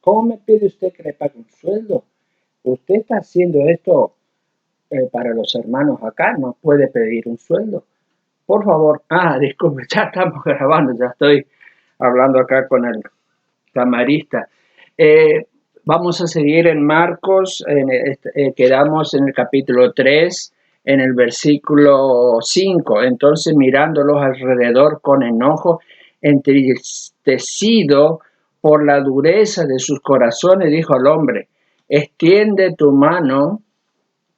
¿Cómo me pide usted que le pague un sueldo? Usted está haciendo esto para los hermanos acá, no puede pedir un sueldo. Por favor, disculpe, ya estamos grabando, ya estoy hablando acá con el camarista. Eh, Vamos a seguir en Marcos, quedamos en el capítulo 3, en el versículo 5. Entonces, mirándolos alrededor con enojo, entristecido por la dureza de sus corazones, dijo al hombre: extiende tu mano.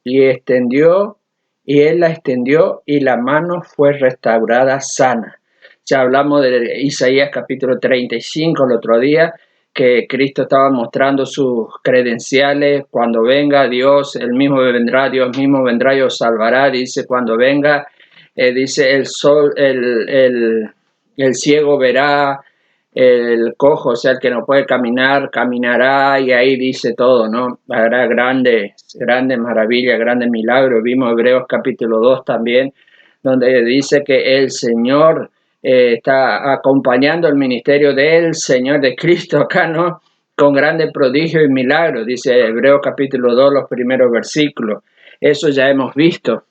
Y extendió, y él la extendió, y la mano fue restaurada sana. Ya hablamos de Isaías capítulo 35 el otro día, que Cristo estaba mostrando sus credenciales. Cuando venga Dios, el mismo vendrá, Dios mismo vendrá y os salvará. Dice, cuando venga, dice, el sol, el ciego verá, el cojo, o sea, el que no puede caminar, caminará, y ahí dice todo, ¿no? Habrá grandes maravillas, grandes milagros. Vimos Hebreos capítulo 2 también, donde dice que el Señor está acompañando el ministerio del Señor, de Cristo acá, ¿no? Con grandes prodigios y milagros, dice Hebreos capítulo 2, los primeros versículos. Eso ya hemos visto.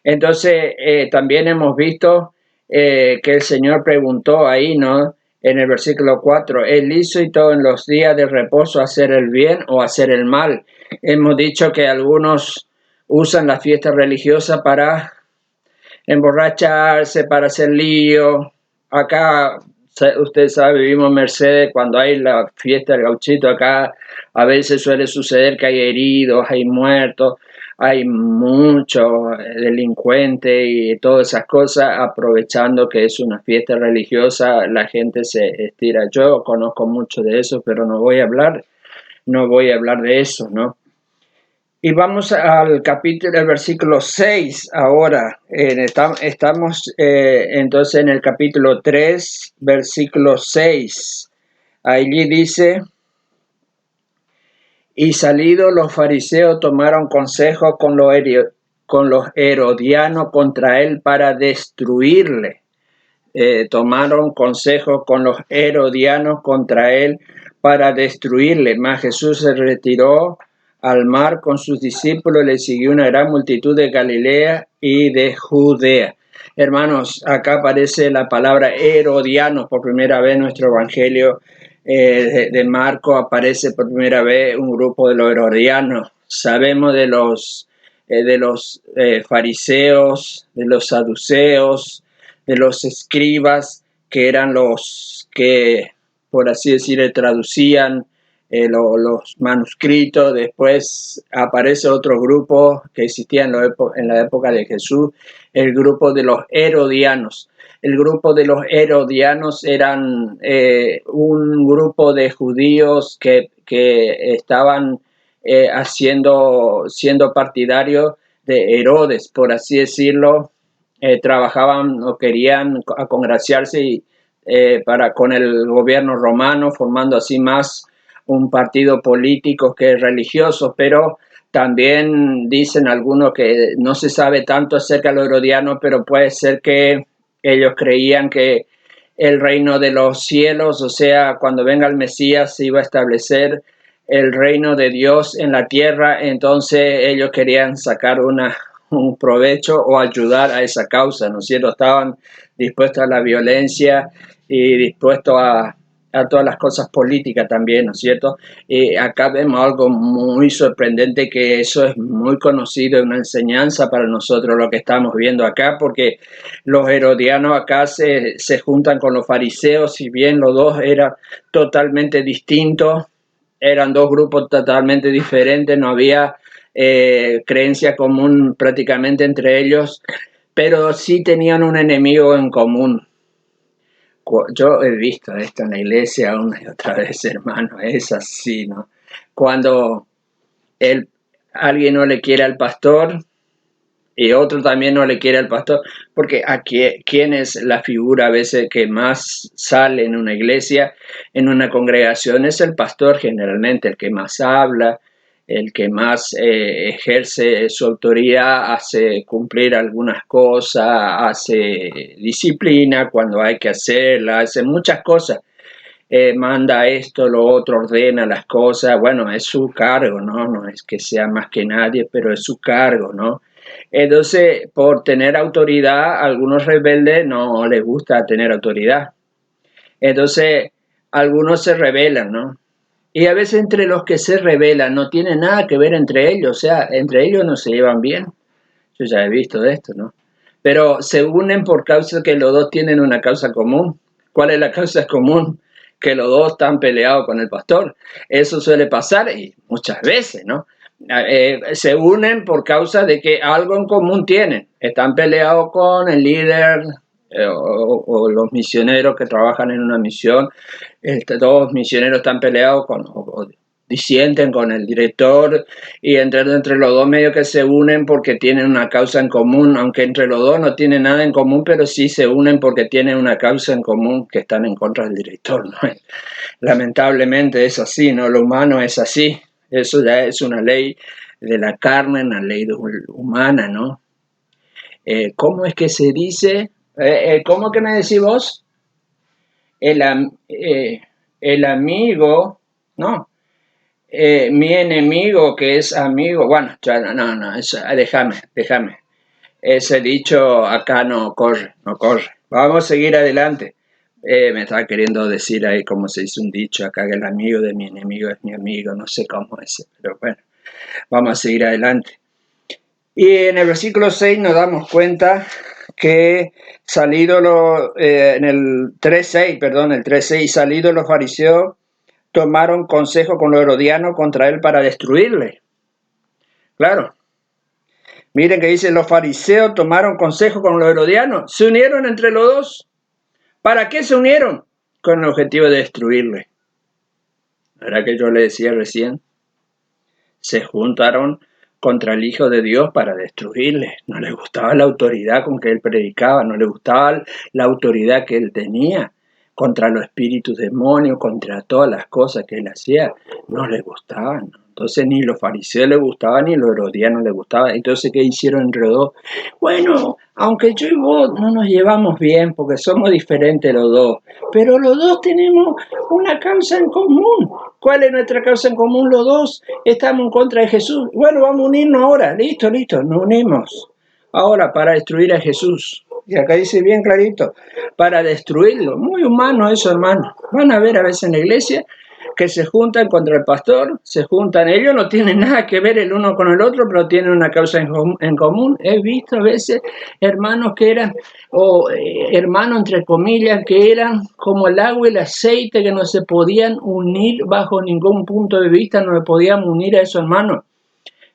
Entonces, también hemos visto que el Señor preguntó ahí, ¿no? En el versículo 4, ¿es lícito en los días de reposo hacer el bien o hacer el mal? Hemos dicho que algunos usan la fiesta religiosa para emborracharse, para hacer lío. Acá, usted sabe, vivimos en Mercedes, cuando hay la fiesta del gauchito, acá a veces suele suceder que hay heridos, hay muertos, hay muchos delincuentes y todas esas cosas. Aprovechando que es una fiesta religiosa, la gente se estira. Yo conozco mucho de eso, pero no voy a hablar de eso, ¿no? Y vamos al capítulo, el versículo 6 ahora. Estamos entonces en el capítulo 3, versículo 6. Allí dice: y salidos los fariseos tomaron consejo con los herodianos contra él para destruirle. Tomaron consejo con los herodianos contra él para destruirle. Mas Jesús se retiró al mar con sus discípulos y le siguió una gran multitud de Galilea y de Judea. Hermanos, acá aparece la palabra herodianos por primera vez en nuestro evangelio de Marco. Aparece por primera vez un grupo de los herodianos. Sabemos de los fariseos, de los saduceos, de los escribas, que eran los que, por así decir, traducían los manuscritos. Después aparece otro grupo que existía en la época de Jesús, el grupo de los herodianos. El grupo de los herodianos eran un grupo de judíos que estaban siendo partidarios de Herodes, por así decirlo. Trabajaban o querían congraciarse con el gobierno romano, formando así más un partido político que religioso. Pero también dicen algunos que no se sabe tanto acerca de los herodianos, pero puede ser que ellos creían que el reino de los cielos, o sea, cuando venga el Mesías, se iba a establecer el reino de Dios en la tierra. Entonces ellos querían sacar un provecho o ayudar a esa causa, ¿no es cierto? Estaban dispuestos a la violencia y dispuestos a todas las cosas políticas también, ¿no es cierto? Y acá vemos algo muy sorprendente, que eso es muy conocido, una enseñanza para nosotros lo que estamos viendo acá, porque los herodianos acá se juntan con los fariseos. Si bien los dos eran totalmente distintos, eran dos grupos totalmente diferentes, no había creencia común prácticamente entre ellos, pero sí tenían un enemigo en común. Yo he visto esto en la iglesia una y otra vez, hermano, es así, ¿no? Cuando alguien no le quiere al pastor y otro también no le quiere al pastor, porque ¿quién es la figura a veces que más sale en una iglesia, en una congregación? Es el pastor, generalmente, el que más habla, el que más ejerce su autoridad, hace cumplir algunas cosas, hace disciplina cuando hay que hacerla, hace muchas cosas. manda esto, lo otro, ordena las cosas. Bueno, es su cargo, ¿no? No es que sea más que nadie, pero es su cargo, ¿no? Entonces, por tener autoridad, a algunos rebeldes no les gusta tener autoridad. Entonces, algunos se rebelan, ¿no? Y a veces entre los que se rebelan no tiene nada que ver entre ellos, o sea, entre ellos no se llevan bien. Yo ya he visto de esto, ¿no? Pero se unen por causa que los dos tienen una causa común. ¿Cuál es la causa común? Que los dos están peleados con el pastor. Eso suele pasar y muchas veces, ¿no? Se unen por causa de que algo en común tienen. Están peleados con el líder o los misioneros que trabajan en una misión. Dos misioneros están peleados con, o disienten con el director, y entre los dos medio que se unen porque tienen una causa en común, aunque entre los dos no tienen nada en común, pero sí se unen porque tienen una causa en común, que están en contra del director, ¿no? Lamentablemente es así, ¿no? Lo humano es así. Eso ya es una ley de la carne, una ley humana, ¿no? ¿Cómo es que se dice? ¿Cómo que me decís vos? El amigo, ¿no? Mi enemigo que es amigo, bueno, ya no, déjame. Ese dicho acá no corre. Vamos a seguir adelante. Me estaba queriendo decir ahí cómo se dice un dicho acá, que el amigo de mi enemigo es mi amigo, no sé cómo es, pero bueno, vamos a seguir adelante. Y en el versículo 6 nos damos cuenta que en el 3:6, salidos los fariseos, tomaron consejo con los herodianos contra él para destruirle. Claro. Miren que dice, los fariseos tomaron consejo con los herodianos. Se unieron entre los dos. ¿Para qué se unieron? Con el objetivo de destruirle. ¿Verdad que yo le decía recién? Se juntaron contra el Hijo de Dios para destruirle. No les gustaba la autoridad con que él predicaba, no les gustaba la autoridad que él tenía contra los espíritus demonios, contra todas las cosas que él hacía. No les gustaban, ¿no? Entonces ni los fariseos les gustaban ni los herodianos les gustaban. Entonces, ¿qué hicieron entre los dos? Bueno, aunque yo y vos no nos llevamos bien porque somos diferentes los dos, pero los dos tenemos una causa en común. ¿Cuál es nuestra causa en común? Los dos estamos en contra de Jesús. Bueno, vamos a unirnos ahora. Listo, nos unimos. Ahora para destruir a Jesús. Y acá dice bien clarito, para destruirlo. Muy humano eso, hermano. Van a ver a veces en la iglesia que se juntan contra el pastor, se juntan, ellos no tienen nada que ver el uno con el otro, pero tienen una causa en común. He visto a veces hermanos que eran, hermanos entre comillas, que eran como el agua y el aceite, que no se podían unir bajo ningún punto de vista, no le podíamos unir a esos hermanos.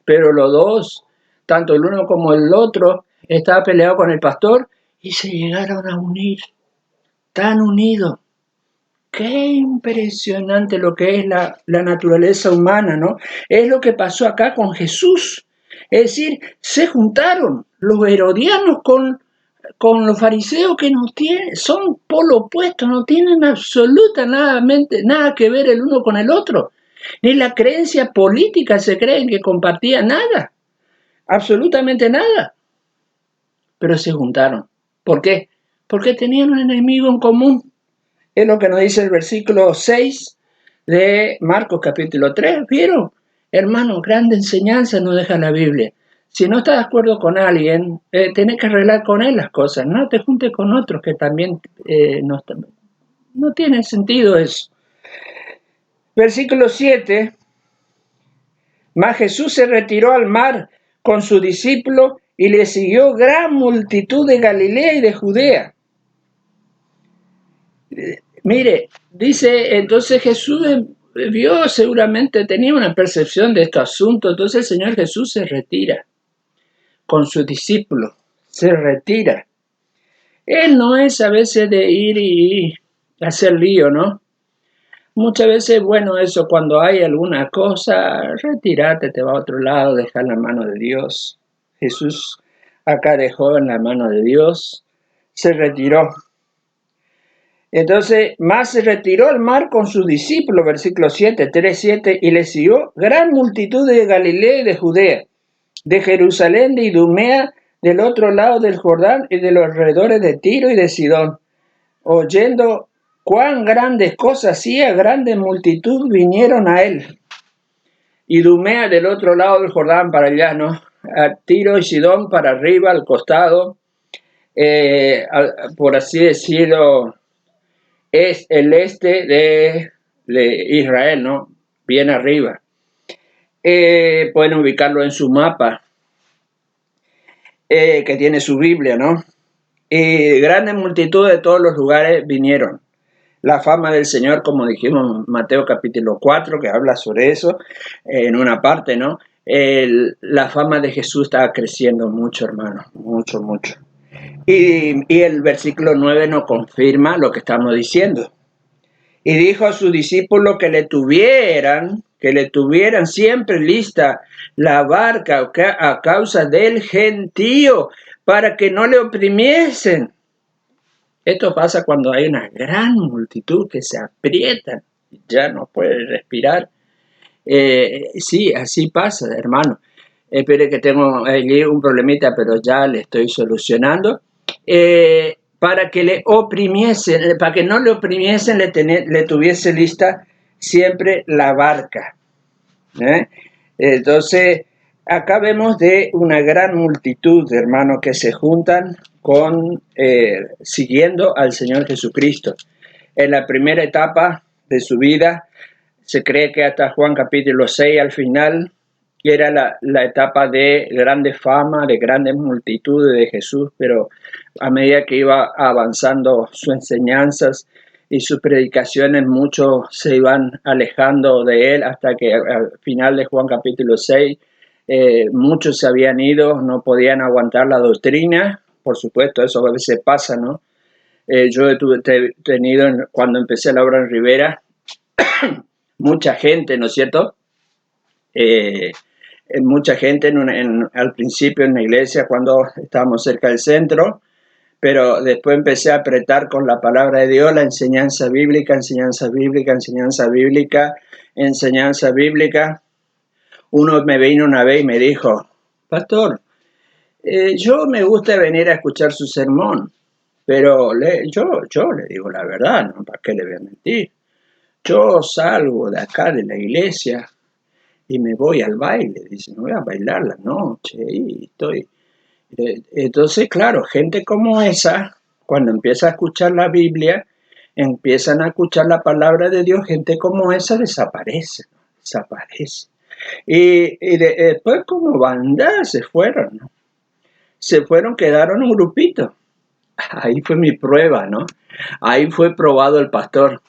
Pero los dos, tanto el uno como el otro, estaban peleados con el pastor y se llegaron a unir, tan unidos. Qué impresionante lo que es la naturaleza humana, ¿no? Es lo que pasó acá con Jesús. Es decir, se juntaron los herodianos con los fariseos, que no tienen, son polo opuesto, no tienen absolutamente nada que ver el uno con el otro. Ni la creencia política se creen que compartían nada, absolutamente nada. Pero se juntaron. ¿Por qué? Porque tenían un enemigo en común. Es lo que nos dice el versículo 6 de Marcos capítulo 3. ¿Vieron? Hermano, grande enseñanza nos deja la Biblia. Si no estás de acuerdo con alguien, tenés que arreglar con él las cosas. No te juntes con otros que también no tiene sentido eso. Versículo 7. Mas Jesús se retiró al mar con su discípulo y le siguió gran multitud de Galilea y de Judea. Mire, dice, entonces Jesús vio, seguramente tenía una percepción de este asunto, entonces el Señor Jesús se retira con sus discípulos, se retira. Él no es a veces de ir y hacer lío, ¿no? Muchas veces, bueno, eso cuando hay alguna cosa, retírate, te va a otro lado, deja en la mano de Dios. Jesús acá dejó en la mano de Dios, se retiró. Entonces, más se retiró al mar con sus discípulos, versículo 7, 3:7, y le siguió gran multitud de Galilea y de Judea, de Jerusalén, de Idumea, del otro lado del Jordán y de los alrededores de Tiro y de Sidón, oyendo cuán grandes cosas hacía, grande multitud vinieron a él. Idumea del otro lado del Jordán para allá, ¿no? A Tiro y Sidón para arriba, al costado, por así decirlo, es el este de Israel, ¿no? Bien arriba. Pueden ubicarlo en su mapa, que tiene su Biblia, ¿no? Grandes multitudes de todos los lugares vinieron. La fama del Señor, como dijimos en Mateo capítulo 4, que habla sobre eso, en una parte, ¿no? La fama de Jesús estaba creciendo mucho, hermano, mucho, mucho. Y el versículo 9 nos confirma lo que estamos diciendo. Y dijo a sus discípulos que le tuvieran siempre lista la barca a causa del gentío, para que no le oprimiesen. Esto pasa cuando hay una gran multitud que se aprietan, ya no puede respirar. Sí, así pasa, hermano. Espere que tengo allí un problemita, pero ya le estoy solucionando. Para que le oprimiesen, para que no le oprimiesen, le tuviese lista siempre la barca. Entonces, acá vemos de una gran multitud de hermanos que se juntan siguiendo al Señor Jesucristo. En la primera etapa de su vida, se cree que hasta Juan capítulo 6 al final, era la etapa de grande fama, de grandes multitudes de Jesús, pero a medida que iba avanzando sus enseñanzas y sus predicaciones, muchos se iban alejando de él, hasta que al final de Juan capítulo 6, muchos se habían ido, no podían aguantar la doctrina. Por supuesto, eso a veces pasa, ¿no? Yo he tenido, cuando empecé la obra en Rivera, mucha gente, ¿no es cierto? Mucha gente al principio en la iglesia, cuando estábamos cerca del centro, pero después empecé a apretar con la palabra de Dios, la enseñanza bíblica, enseñanza bíblica, enseñanza bíblica, enseñanza bíblica. Uno me vino una vez y me dijo: pastor, yo me gusta venir a escuchar su sermón, pero yo le digo la verdad, ¿no? ¿Para qué le voy a mentir? Yo salgo de acá de la iglesia y me voy al baile, dice, me voy a bailar la noche y estoy. Entonces, claro, gente como esa, cuando empieza a escuchar la Biblia, empiezan a escuchar la palabra de Dios, gente como esa desaparece. Y después como banda se fueron, ¿no? Se fueron, quedaron un grupito. Ahí fue mi prueba, ¿no? Ahí fue probado el pastor.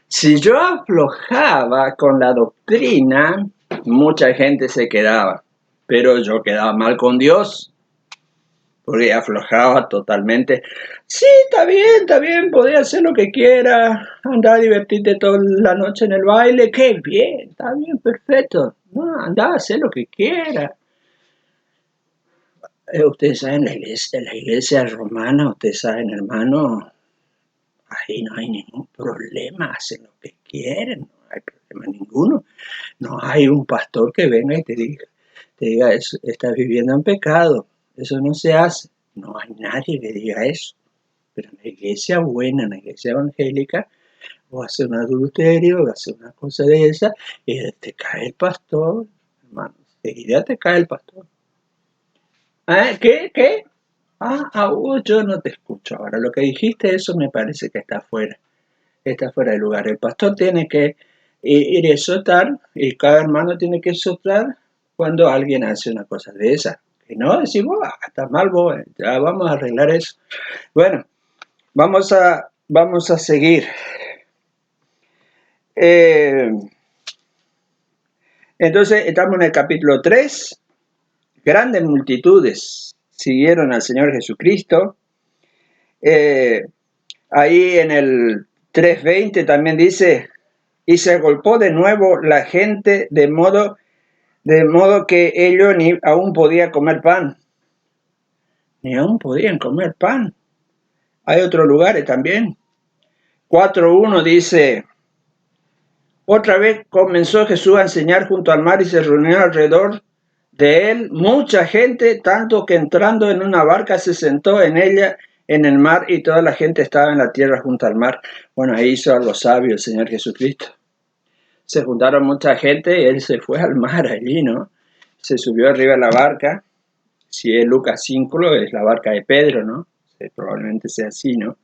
Si yo aflojaba con la doctrina, mucha gente se quedaba, pero yo quedaba mal con Dios, porque aflojaba totalmente. Sí, está bien, podés hacer lo que quieras, andar a divertirte toda la noche en el baile, qué bien, está bien, perfecto. No, andá a hacer lo que quieras. Ustedes saben, la iglesia romana, ustedes saben, hermano, ahí no hay ningún problema, hacen lo que quieren, no hay problema ninguno. No hay un pastor que venga y te diga eso, estás viviendo en pecado, eso no se hace. No hay nadie que diga eso. Pero en la iglesia buena, en la iglesia evangélica, o hace un adulterio, o hace una cosa de esa, y te cae el pastor, hermano, enseguida te cae el pastor. ¿Qué? Yo no te escucho ahora. Lo que dijiste, eso me parece que está fuera de lugar. El pastor tiene que ir a exhortar, y cada hermano tiene que exhortar cuando alguien hace una cosa de esa. Que no decimos, está mal vos, ya vamos a arreglar eso. Bueno, vamos a seguir. Entonces, estamos en el capítulo 3. Grandes multitudes siguieron al Señor Jesucristo. Ahí en el 3:20 también dice: y se agolpó de nuevo la gente de modo que ellos ni aún podían comer pan. Ni aún podían comer pan. Hay otros lugares también. 4:1 dice: otra vez comenzó Jesús a enseñar junto al mar y se reunió alrededor de él mucha gente, tanto que entrando en una barca se sentó en ella en el mar y toda la gente estaba en la tierra junto al mar. Bueno, ahí hizo algo sabio el Señor Jesucristo. Se juntaron mucha gente y él se fue al mar allí, ¿no? Se subió arriba de la barca. Si es Lucas 5, es la barca de Pedro, ¿no? Probablemente sea así, ¿no?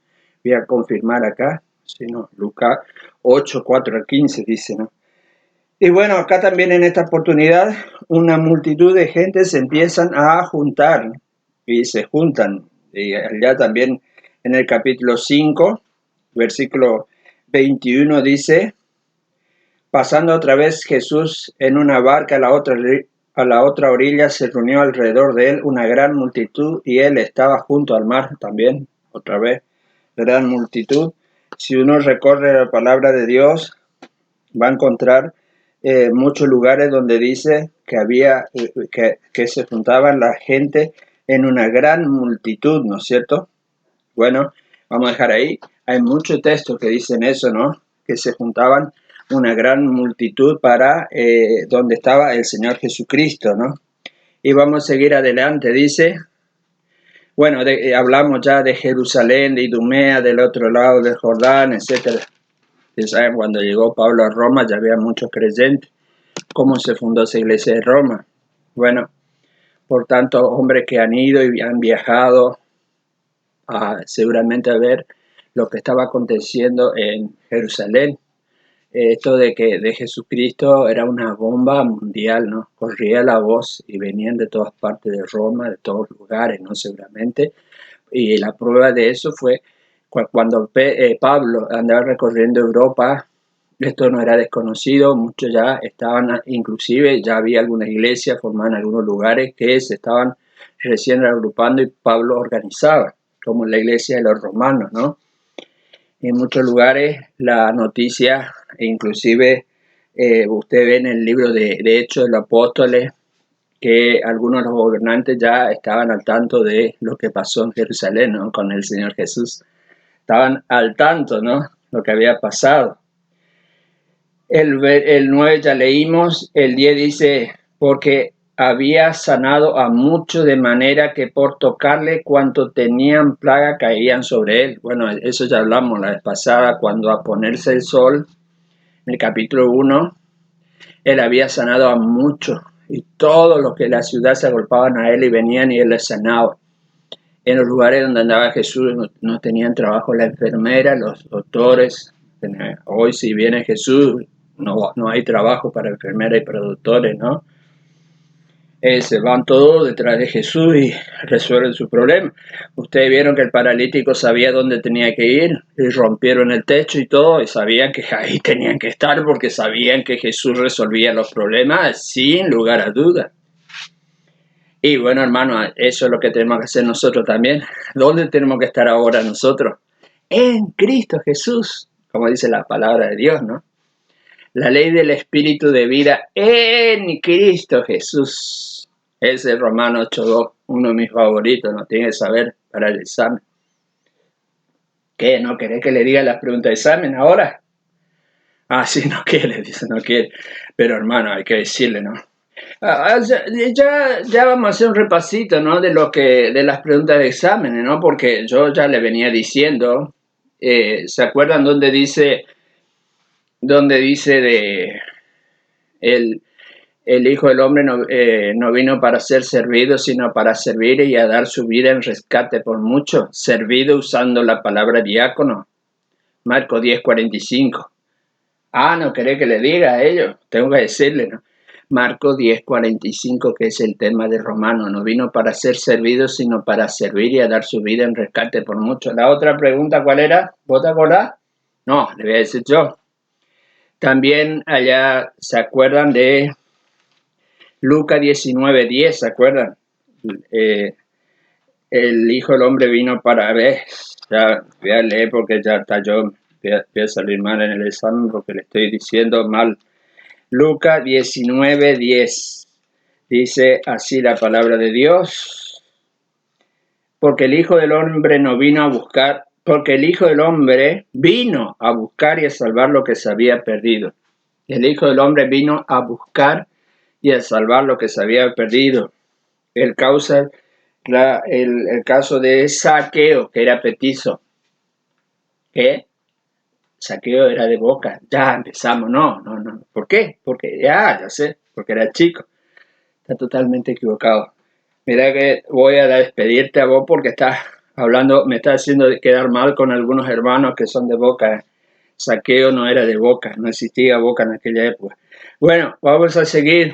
Voy a confirmar acá. Sí, ¿no? Lucas 8, 4 al 15 dice, ¿no? Y bueno, acá también en esta oportunidad una multitud de gente se empiezan a juntar y se juntan. Y allá también en el capítulo 5, versículo 21 dice, pasando otra vez Jesús en una barca a la otra orilla, se reunió alrededor de él una gran multitud y él estaba junto al mar también, otra vez, gran multitud. Si uno recorre la palabra de Dios, va a encontrar muchos lugares donde dice que había que se juntaban la gente en una gran multitud, ¿no es cierto? Bueno, vamos a dejar ahí. Hay muchos textos que dicen eso, ¿no? Que se juntaban una gran multitud para donde estaba el Señor Jesucristo, ¿no? Y vamos a seguir adelante. Dice, bueno, hablamos ya de Jerusalén, de Idumea, del otro lado del Jordán, etcétera. ¿Saben? Cuando llegó Pablo a Roma ya había muchos creyentes. ¿Cómo se fundó esa iglesia de Roma? Bueno, por tanto, hombres que han ido y han viajado seguramente a ver lo que estaba aconteciendo en Jerusalén. Esto de que de Jesucristo era una bomba mundial, ¿no? Corría la voz y venían de todas partes de Roma, de todos lugares, ¿no? Seguramente. Y la prueba de eso fue cuando Pablo andaba recorriendo Europa. Esto no era desconocido, muchos ya estaban, inclusive ya había algunas iglesias formadas en algunos lugares que se estaban recién agrupando y Pablo organizaba, como la iglesia de los romanos, ¿no? En muchos lugares la noticia, inclusive usted ve en el libro de Hechos de los Apóstoles, que algunos de los gobernantes ya estaban al tanto de lo que pasó en Jerusalén, ¿no? Con el Señor Jesús. Estaban al tanto, ¿no? Lo que había pasado. El 9 ya leímos, el 10 dice, porque había sanado a muchos de manera que por tocarle cuanto tenían plaga caían sobre él. Bueno, eso ya hablamos la vez pasada, cuando a ponerse el sol, en el capítulo 1, él había sanado a muchos y todos los que en la ciudad se agolpaban a él y venían y él les sanaba. En los lugares donde andaba Jesús no tenían trabajo la enfermera, los doctores. Hoy si viene Jesús no hay trabajo para enfermeras y productores, ¿no? Se van todos detrás de Jesús y resuelven su problema. Ustedes vieron que el paralítico sabía dónde tenía que ir y rompieron el techo y todo y sabían que ahí tenían que estar porque sabían que Jesús resolvía los problemas sin lugar a dudas. Y bueno, hermano, eso es lo que tenemos que hacer nosotros también. ¿Dónde tenemos que estar ahora nosotros? En Cristo Jesús, como dice la palabra de Dios, ¿no? La ley del espíritu de vida en Cristo Jesús. Ese es Romanos 8:2, uno de mis favoritos, no tiene que saber para el examen. ¿Qué? ¿No querés que le diga las preguntas de examen ahora? Ah, sí, no quiere, dice, no quiere. Pero hermano, hay que decirle, ¿no? Ya vamos a hacer un repasito, ¿no? De las preguntas de exámenes, ¿no? Porque yo ya le venía diciendo, ¿se acuerdan dónde dice de el Hijo del Hombre no vino para ser servido, sino para servir y a dar su vida en rescate por muchos? Servido usando la palabra diácono. Marcos 10:45. Ah, ¿no querés que le diga a ellos? Tengo que decirle, ¿no? Marcos 10:45, que es el tema de Romano, no vino para ser servido, sino para servir y a dar su vida en rescate por muchos. La otra pregunta, ¿cuál era? ¿Vos te acordás? No, le voy a decir yo. También allá, ¿se acuerdan de Lucas 19:10? ¿Se acuerdan? El Hijo del Hombre vino para ver. Ya voy a leer porque ya está yo. Voy a salir mal en el examen porque le estoy diciendo mal. Lucas 19:10. Dice así la palabra de Dios. Porque el Hijo del Hombre no vino a buscar, porque el Hijo del Hombre vino a buscar y a salvar lo que se había perdido. El Hijo del Hombre vino a buscar y a salvar lo que se había perdido. Él causa el caso de Saqueo, que era petizo, que Saqueo era de Boca. Ya empezamos, no. ¿Por qué? Porque ya sé, porque era chico. Está totalmente equivocado. Mira que voy a despedirte a vos porque estás hablando, me está haciendo quedar mal con algunos hermanos que son de Boca. Saqueo no era de Boca, no existía Boca en aquella época. Bueno, vamos a seguir.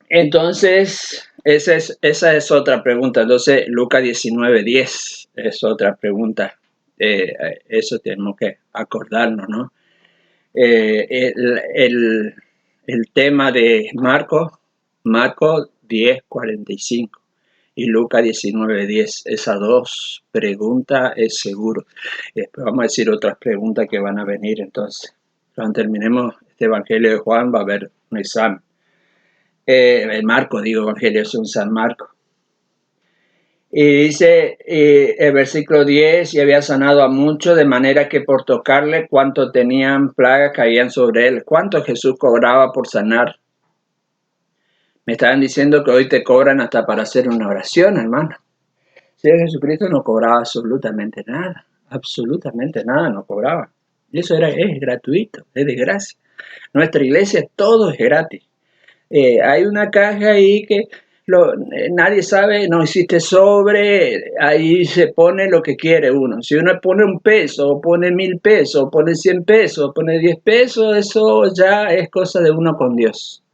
Entonces, esa es otra pregunta. Entonces, Lucas 19:10 es otra pregunta. Eso tenemos que acordarnos, ¿no? El tema de Marco 10:45 y Lucas 19:10. Esas dos preguntas es seguro. Después vamos a decir otras preguntas que van a venir entonces. Cuando terminemos este Evangelio de Juan va a haber un examen. El Marco, digo, Evangelio es un San Marco. Y dice el versículo 10, y había sanado a muchos, de manera que por tocarle, cuanto tenían plagas caían sobre él. ¿Cuánto Jesús cobraba por sanar? Me estaban diciendo que hoy te cobran hasta para hacer una oración, hermano. Si Jesucristo no cobraba absolutamente nada no cobraba. Y eso es gratuito, es de gracia. Nuestra iglesia todo es gratis. Hay una caja ahí que nadie sabe, no existe sobre, ahí se pone lo que quiere uno. Si uno pone un peso, o pone 1,000 pesos, o pone 100 pesos, o pone 10 pesos, eso ya es cosa de uno con Dios.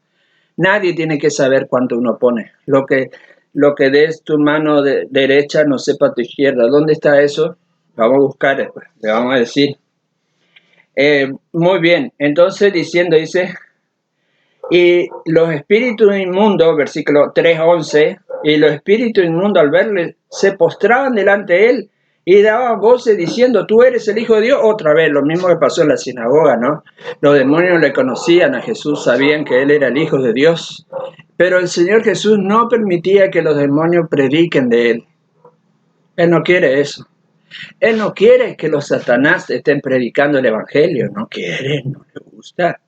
Nadie tiene que saber cuánto uno pone. Lo que des tu mano derecha no sepa tu izquierda. ¿Dónde está eso? Vamos a buscar después, le vamos a decir. Muy bien, entonces dice, y los espíritus inmundos, versículo 3:11, y los espíritus inmundos al verle se postraban delante de él y daban voces diciendo, tú eres el Hijo de Dios. Otra vez, lo mismo que pasó en la sinagoga, ¿no? Los demonios le conocían a Jesús, sabían que él era el Hijo de Dios, pero el Señor Jesús no permitía que los demonios prediquen de él. Él no quiere eso. Él no quiere que los satanás estén predicando el evangelio. No quiere, no le gusta.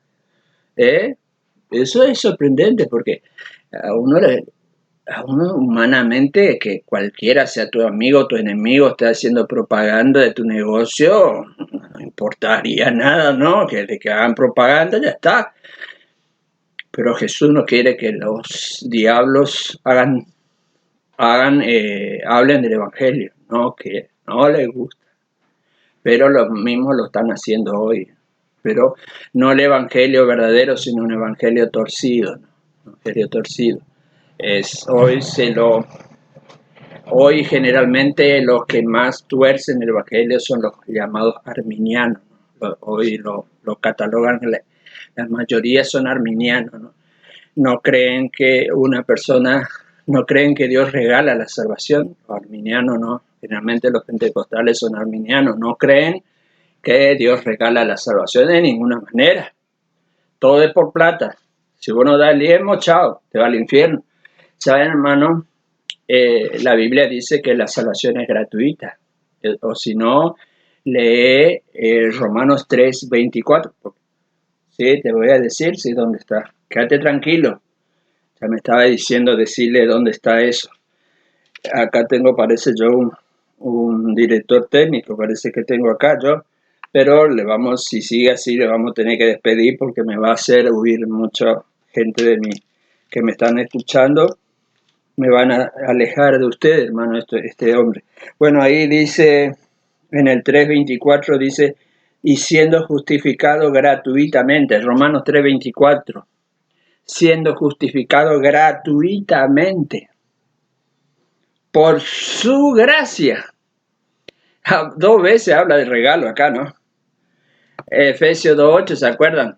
Eso es sorprendente porque a uno humanamente, que cualquiera sea tu amigo o tu enemigo esté haciendo propaganda de tu negocio, no importaría nada, ¿no? Que hagan propaganda, ya está. Pero Jesús no quiere que los diablos hablen del evangelio, ¿no? Que no les gusta. Pero los mismos lo están haciendo hoy. Pero no el evangelio verdadero, sino un evangelio torcido, ¿no? Un evangelio torcido. Hoy generalmente los que más tuercen el evangelio son los llamados arminianos, ¿no? Hoy lo catalogan, la mayoría son arminianos, ¿no? No creen que no creen que Dios regala la salvación. Los arminianos no, generalmente los pentecostales son arminianos, no creen que Dios regala la salvación de ninguna manera. Todo es por plata. Si uno da el diezmo, chao, te va al infierno. ¿Saben, hermano? La Biblia dice que la salvación es gratuita. O si no, lee Romanos 3:24. Sí, te voy a decir, sí, dónde está. Quédate tranquilo. Ya me estaba diciendo decirle dónde está eso. Acá tengo, parece yo, un director técnico, parece que tengo acá yo. Pero si sigue así, le vamos a tener que despedir porque me va a hacer huir mucha gente de mí que me están escuchando. Me van a alejar de ustedes, hermano, este hombre. Bueno, ahí dice, en el 3:24 dice, y siendo justificado gratuitamente, Romanos 3:24, siendo justificado gratuitamente por su gracia. 2 veces habla de regalo acá, ¿no? Efesios 2:8, ¿se acuerdan?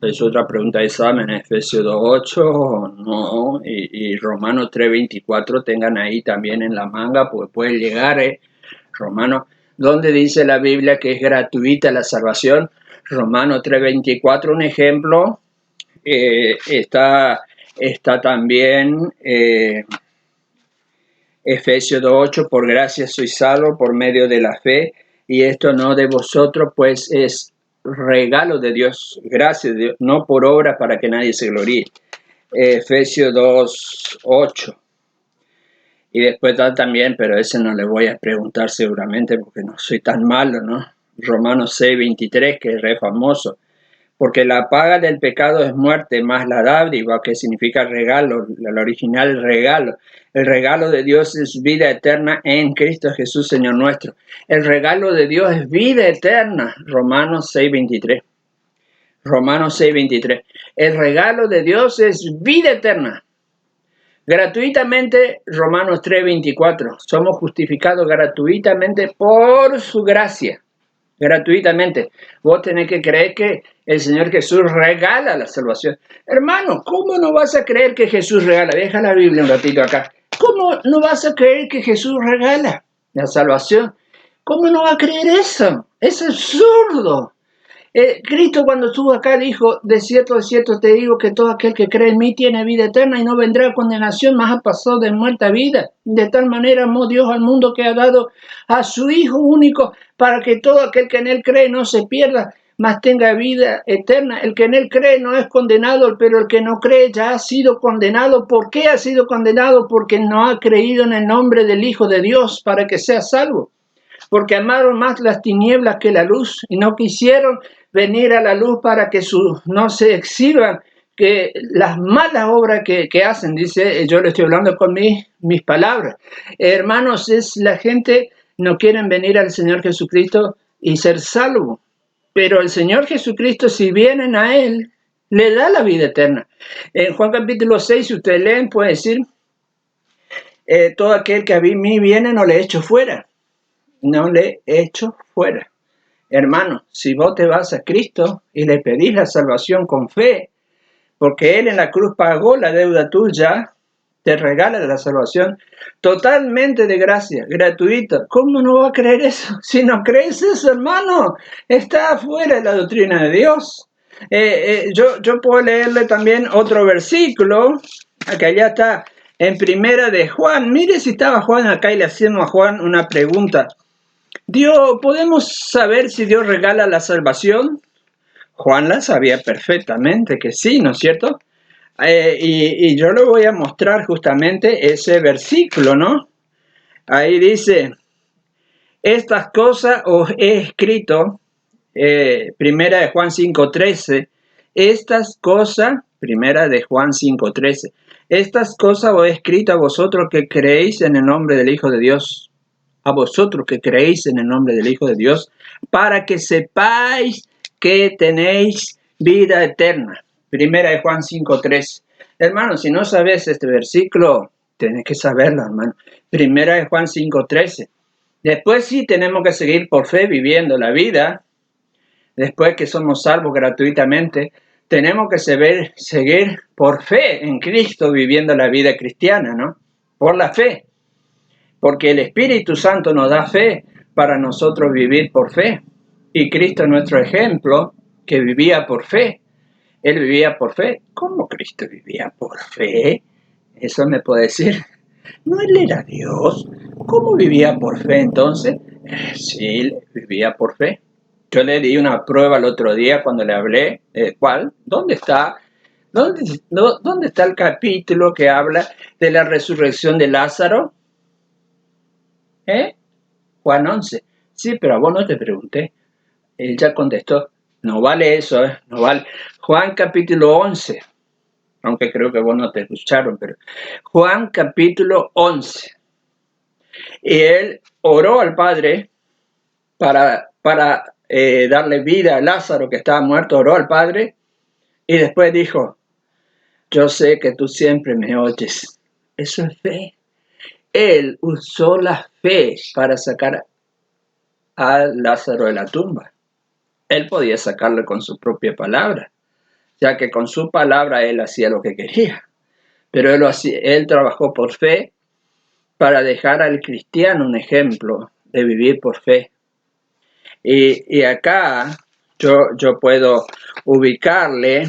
Es otra pregunta de examen, Efesios 2:8, no, y Romanos 3:24 tengan ahí también en la manga, pues puede llegar, Romanos, ¿dónde dice la Biblia que es gratuita la salvación? Romanos 3:24, un ejemplo, está también Efesios 2:8, por gracia sois salvos por medio de la fe, y esto no de vosotros, pues es regalo de Dios, gracias de Dios, no por obra para que nadie se gloríe. Efesios 2:8. Y después da también, pero ese no le voy a preguntar seguramente porque no soy tan malo, ¿no? Romanos 6:23, que es re famoso. Porque la paga del pecado es muerte, más la dádiva, que significa regalo, el original regalo. El regalo de Dios es vida eterna en Cristo Jesús, Señor nuestro. El regalo de Dios es vida eterna, Romanos 6:23. Romanos 6:23. El regalo de Dios es vida eterna. Gratuitamente, Romanos 3:24. Somos justificados gratuitamente por su gracia. Gratuitamente. Vos tenés que creer que el Señor Jesús regala la salvación. Hermano, ¿cómo no vas a creer que Jesús regala? Deja la Biblia un ratito acá. ¿Cómo no vas a creer que Jesús regala la salvación? ¿Cómo no va a creer eso? Es absurdo. Cristo cuando estuvo acá dijo, de cierto te digo que todo aquel que cree en mí tiene vida eterna y no vendrá a condenación, mas ha pasado de muerte a vida. De tal manera amó Dios al mundo que ha dado a su Hijo único para que todo aquel que en él cree no se pierda, mas tenga vida eterna. El que en él cree no es condenado, pero el que no cree ya ha sido condenado. ¿Por qué ha sido condenado? Porque no ha creído en el nombre del Hijo de Dios para que sea salvo. Porque amaron más las tinieblas que la luz y no quisieron venir a la luz para que no se exhiban que las malas obras que hacen, dice, yo le estoy hablando con mis palabras. Hermanos, la gente no quieren venir al Señor Jesucristo y ser salvo, pero el Señor Jesucristo, si vienen a Él, le da la vida eterna. En Juan capítulo 6, si ustedes leen, puede decir, todo aquel que a mí viene no le echo fuera. No le echo fuera. Hermano, si vos te vas a Cristo y le pedís la salvación con fe, porque Él en la cruz pagó la deuda tuya, te regala la salvación totalmente de gracia, gratuita. ¿Cómo no va a creer eso? Si no crees eso, hermano, está fuera de la doctrina de Dios. Yo puedo leerle también otro versículo, que allá está en Primera de Juan. Mire si estaba Juan acá y le hacemos a Juan una pregunta. ¿Podemos saber si Dios regala la salvación? Juan la sabía perfectamente que sí, ¿no es cierto? Y yo le voy a mostrar justamente ese versículo, ¿no? Ahí dice, estas cosas os he escrito, primera de Juan 5:13, estas cosas, primera de Juan 5:13, estas cosas os he escrito a vosotros que creéis en el nombre del Hijo de Dios, a vosotros que creéis en el nombre del Hijo de Dios, para que sepáis que tenéis vida eterna. Primera de Juan 5:3. Hermano, si no sabes este versículo, tenés que saberlo, hermano. Primera de Juan 5:13. Después sí tenemos que seguir por fe viviendo la vida. Después que somos salvos gratuitamente, tenemos que seguir por fe en Cristo viviendo la vida cristiana, ¿no? Por la fe. Porque el Espíritu Santo nos da fe para nosotros vivir por fe. Y Cristo es nuestro ejemplo, que vivía por fe. Él vivía por fe. ¿Cómo Cristo vivía por fe? Eso me puede decir. ¿No él era Dios? ¿Cómo vivía por fe entonces? Sí, vivía por fe. Yo le di una prueba el otro día cuando le hablé. ¿Cuál? ¿Dónde está? ¿Dónde está el capítulo que habla de la resurrección de Lázaro? Juan 11. Sí, pero a vos no te pregunté. Él ya contestó. No vale eso, no vale. Juan capítulo 11. Aunque creo que vos no te escucharon, pero Juan capítulo 11. Y él oró al Padre para darle vida a Lázaro que estaba muerto, oró al Padre y después dijo, yo sé que tú siempre me oyes. Eso es fe. Él usó la fe para sacar a Lázaro de la tumba. Él podía sacarlo con su propia palabra, ya que con su palabra él hacía lo que quería. Pero él trabajó por fe para dejar al cristiano un ejemplo de vivir por fe. Y acá yo puedo ubicarle,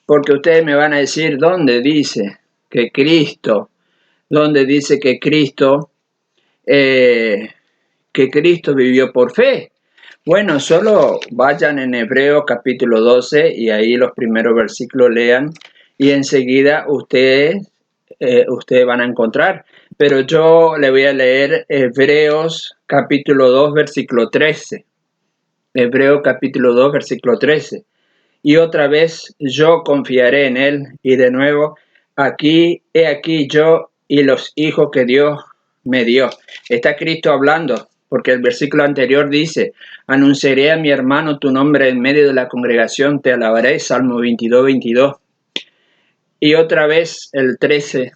porque ustedes me van a decir dónde dice que Cristo vivió por fe. Bueno, solo vayan en Hebreos capítulo 12 y ahí los primeros versículos lean y enseguida ustedes van a encontrar. Pero yo le voy a leer Hebreos capítulo 2, versículo 13. Hebreos capítulo 2, versículo 13. Y otra vez yo confiaré en él. Y de nuevo, he aquí yo y los hijos que Dios me dio. Está Cristo hablando, porque el versículo anterior dice, anunciaré a mi hermano tu nombre en medio de la congregación, te alabaré, Salmo 22, 22. Y otra vez el 13,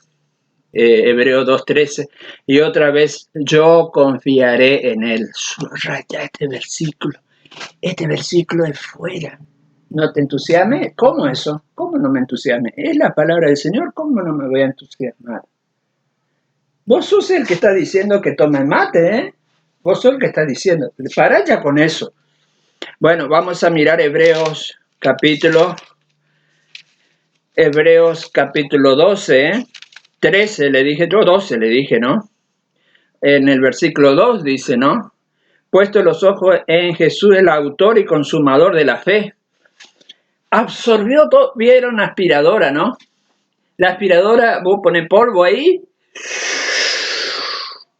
Hebreo 2:13, y otra vez yo confiaré en él. Subraya este versículo es fuera. ¿No te entusiasme? ¿Cómo eso? ¿Cómo no me entusiasme? Es la palabra del Señor, ¿cómo no me voy a entusiasmar? Vos sos el que está diciendo que tome mate, ¿eh? Vos sos el que está diciendo. Pará ya con eso. Bueno, vamos a mirar Hebreos capítulo 12, ¿eh? 13 le dije, yo 12 le dije, ¿no? En el versículo 2 dice, ¿no? Puesto los ojos en Jesús, el autor y consumador de la fe. Absorbió todo, vieron aspiradora, ¿no? La aspiradora, vos pones polvo ahí,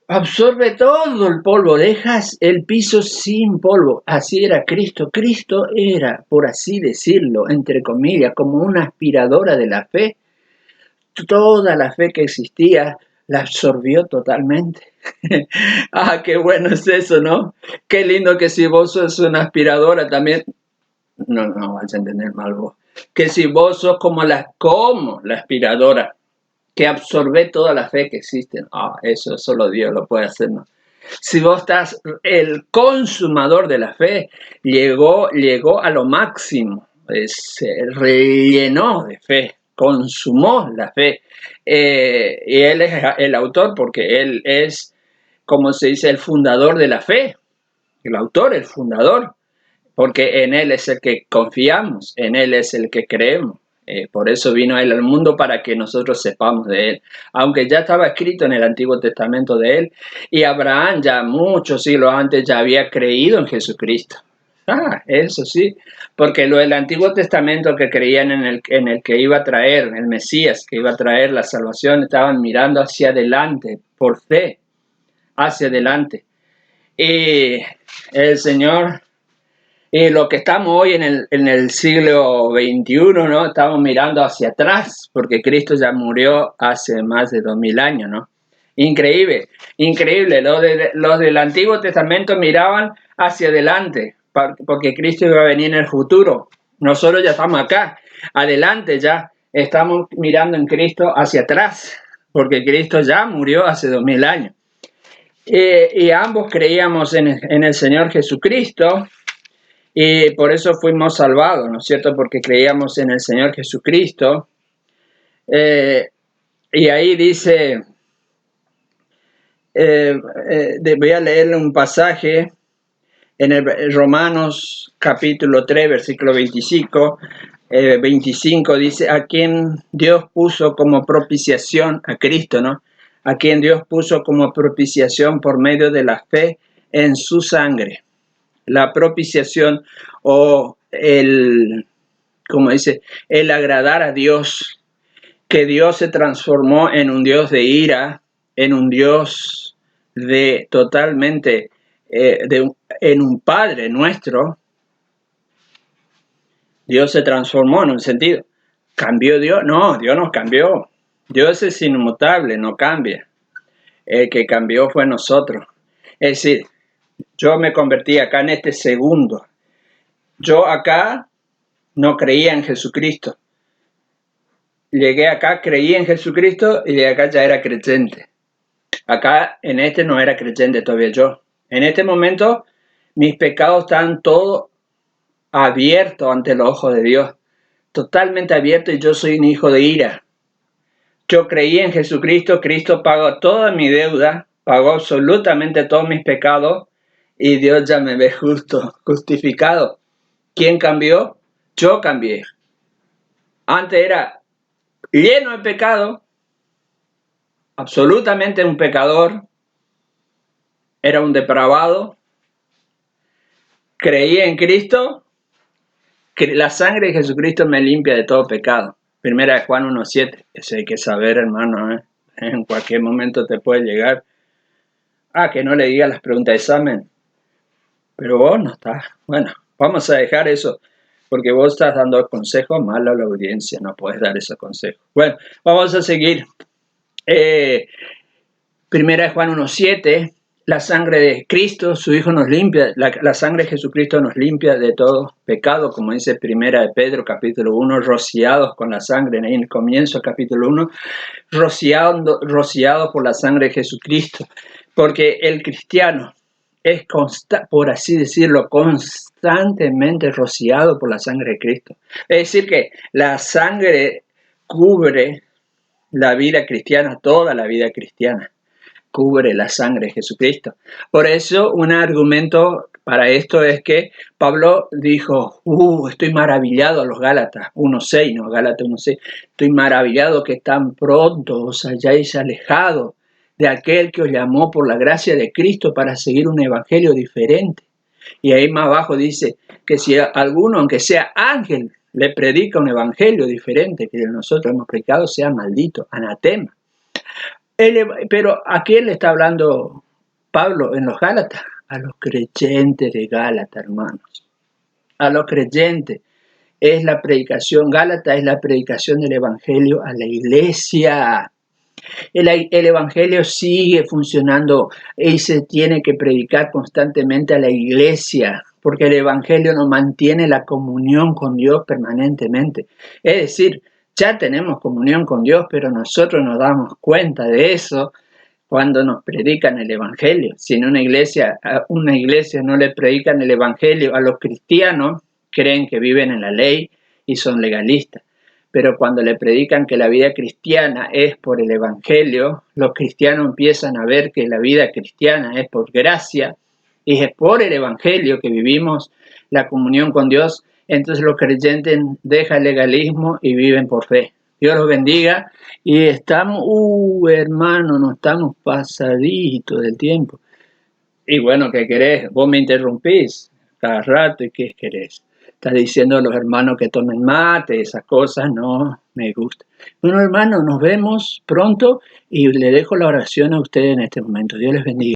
absorbe todo el polvo, dejas el piso sin polvo. Así era Cristo. Cristo era, por así decirlo, entre comillas, como una aspiradora de la fe. Toda la fe que existía la absorbió totalmente. Ah, qué bueno es eso, ¿no? Qué lindo que si vos sos una aspiradora también. No vas a entender mal vos. Que si vos sos como la aspiradora que absorbe toda la fe que existe. Eso solo Dios lo puede hacer, ¿no? Si vos estás, el consumador de la fe llegó a lo máximo, se rellenó de fe, consumó la fe. Y él es el autor porque él es, como se dice, el fundador de la fe. El autor, el fundador, porque en él es el que confiamos, en él es el que creemos. Por eso vino él al mundo, para que nosotros sepamos de él. Aunque ya estaba escrito en el Antiguo Testamento de él, y Abraham ya muchos siglos antes ya había creído en Jesucristo. Eso sí, porque lo del Antiguo Testamento, que creían en el que iba a traer el Mesías, que iba a traer la salvación, estaban mirando hacia adelante, por fe, hacia adelante. Y el Señor... Y lo que estamos hoy en el siglo XXI, ¿no? Estamos mirando hacia atrás, porque Cristo ya murió hace más de 2000 años, ¿no? Increíble, increíble. Los del Antiguo Testamento miraban hacia adelante, porque Cristo iba a venir en el futuro. Nosotros ya estamos acá, adelante ya. Estamos mirando en Cristo hacia atrás, porque Cristo ya murió hace 2000 años. Y ambos creíamos en el Señor Jesucristo. Y por eso fuimos salvados, ¿no es cierto? Porque creíamos en el Señor Jesucristo. Y ahí dice, voy a leerle un pasaje en el Romanos capítulo 3, versículo 25. 25 dice, a quien Dios puso como propiciación, a Cristo, ¿no? A quien Dios puso como propiciación por medio de la fe en su sangre. La propiciación o como dice, el agradar a Dios, que Dios se transformó en un Dios de ira, en un Dios de totalmente, en un Padre nuestro. Dios se transformó en un sentido. ¿Cambió Dios? No, Dios no cambió. Dios es inmutable, no cambia. El que cambió fue nosotros. Es decir, yo me convertí acá en este segundo. Yo acá no creía en Jesucristo. Llegué acá, creí en Jesucristo y de acá ya era creyente. Acá en este no era creyente todavía yo. En este momento mis pecados están todos abiertos ante los ojos de Dios. Totalmente abiertos, y yo soy un hijo de ira. Yo creí en Jesucristo, Cristo pagó toda mi deuda, pagó absolutamente todos mis pecados, y Dios ya me ve justificado. ¿Quién cambió? Yo cambié. Antes era lleno de pecado, absolutamente un pecador, era un depravado, creía en Cristo, que la sangre de Jesucristo me limpia de todo pecado. Primera de Juan 1:7. Eso hay que saber, hermano, ¿eh? En cualquier momento te puede llegar. Que no le diga las preguntas de examen. Pero vos no estás. Bueno, vamos a dejar eso, porque vos estás dando consejos malos a la audiencia, no puedes dar esos consejos. Bueno, vamos a seguir. Primera de Juan 1:7, la sangre de Cristo, su Hijo nos limpia, la sangre de Jesucristo nos limpia de todo pecado, como dice Primera de Pedro, capítulo 1, rociados con la sangre, en el comienzo del capítulo 1, rociados por la sangre de Jesucristo, porque el cristiano es, por así decirlo, constantemente rociado por la sangre de Cristo. Es decir, que la sangre cubre la vida cristiana, toda la vida cristiana cubre la sangre de Jesucristo. Por eso un argumento para esto es que Pablo dijo, estoy maravillado a los Gálatas 1:6, no, Gálatas 1:6, estoy maravillado que tan pronto os hayáis alejado de aquel que os llamó por la gracia de Cristo para seguir un evangelio diferente. Y ahí más abajo dice que si alguno, aunque sea ángel, le predica un evangelio diferente que nosotros hemos predicado, sea maldito, anatema. Pero ¿a quién le está hablando Pablo en los Gálatas? A los creyentes de Gálatas, hermanos. A los creyentes. Es la predicación, Gálatas es la predicación del evangelio a la iglesia. El evangelio sigue funcionando y se tiene que predicar constantemente a la iglesia, porque el evangelio nos mantiene la comunión con Dios permanentemente. Es decir, ya tenemos comunión con Dios, pero nosotros nos damos cuenta de eso cuando nos predican el evangelio. Si en una iglesia no le predican el evangelio a los cristianos, creen que viven en la ley y son legalistas. Pero cuando le predican que la vida cristiana es por el evangelio, los cristianos empiezan a ver que la vida cristiana es por gracia y es por el evangelio que vivimos la comunión con Dios. Entonces los creyentes dejan el legalismo y viven por fe. Dios los bendiga. Y estamos, hermano, no estamos pasaditos del tiempo. Y bueno, ¿qué querés? Vos me interrumpís cada rato, ¿y qué querés? Estás diciendo a los hermanos que tomen mate, esas cosas no me gustan. Bueno, hermano, nos vemos pronto y le dejo la oración a ustedes en este momento. Dios les bendiga.